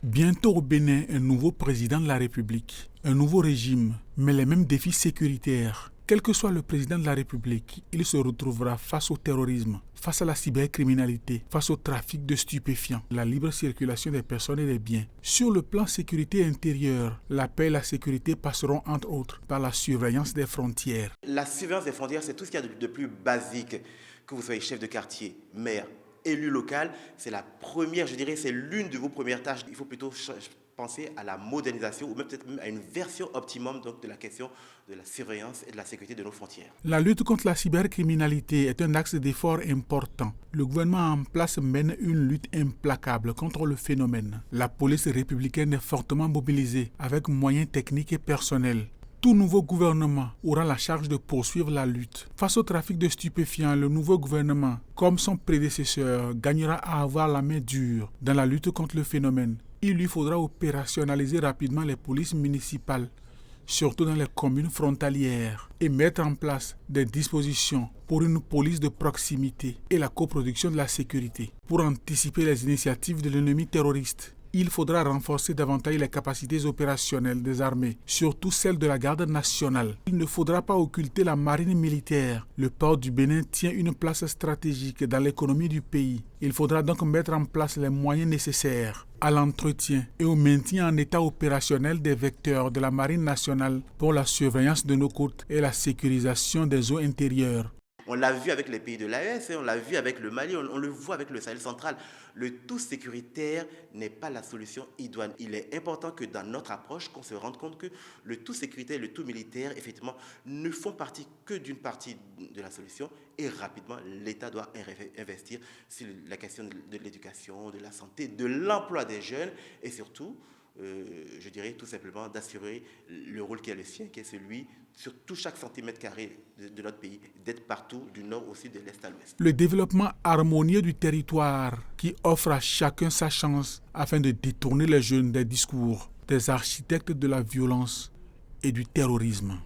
Bientôt au Bénin, un nouveau président de la République, un nouveau régime, mais les mêmes défis sécuritaires. Quel que soit le président de la République, il se retrouvera face au terrorisme, face à la cybercriminalité, face au trafic de stupéfiants, la libre circulation des personnes et des biens. Sur le plan sécurité intérieure, la paix et la sécurité passeront entre autres par la surveillance des frontières. La surveillance des frontières, c'est tout ce qu'il y a de plus basique, que vous soyez chef de quartier, maire, élu local, c'est la première, je dirais, c'est l'une de vos premières tâches. Il faut plutôt penser à la modernisation ou même peut-être même à une version optimum donc, de la question de la surveillance et de la sécurité de nos frontières. La lutte contre la cybercriminalité est un axe d'effort important. Le gouvernement en place mène une lutte implacable contre le phénomène. La police républicaine est fortement mobilisée avec moyens techniques et personnels. Tout nouveau gouvernement aura la charge de poursuivre la lutte. Face au trafic de stupéfiants, le nouveau gouvernement, comme son prédécesseur, gagnera à avoir la main dure dans la lutte contre le phénomène. Il lui faudra opérationnaliser rapidement les polices municipales, surtout dans les communes frontalières, et mettre en place des dispositions pour une police de proximité et la coproduction de la sécurité. Pour anticiper les initiatives de l'ennemi terroriste, il faudra renforcer davantage les capacités opérationnelles des armées, surtout celles de la garde nationale. Il ne faudra pas occulter la marine militaire. Le port du Bénin tient une place stratégique dans l'économie du pays. Il faudra donc mettre en place les moyens nécessaires à l'entretien et au maintien en état opérationnel des vecteurs de la marine nationale pour la surveillance de nos côtes et la sécurisation des eaux intérieures. On l'a vu avec les pays de l'AES, on l'a vu avec le Mali, on le voit avec le Sahel central. Le tout sécuritaire n'est pas la solution idoine. Il est important que dans notre approche, qu'on se rende compte que le tout sécuritaire et le tout militaire, effectivement, ne font partie que d'une partie de la solution. Et rapidement, l'État doit investir sur la question de l'éducation, de la santé, de l'emploi des jeunes et surtout, je dirais tout simplement d'assurer le rôle qui est le sien, qui est celui sur tout chaque centimètre carré de notre pays, d'être partout, du nord au sud, de l'est à l'ouest. Le développement harmonieux du territoire qui offre à chacun sa chance afin de détourner les jeunes des discours des architectes de la violence et du terrorisme.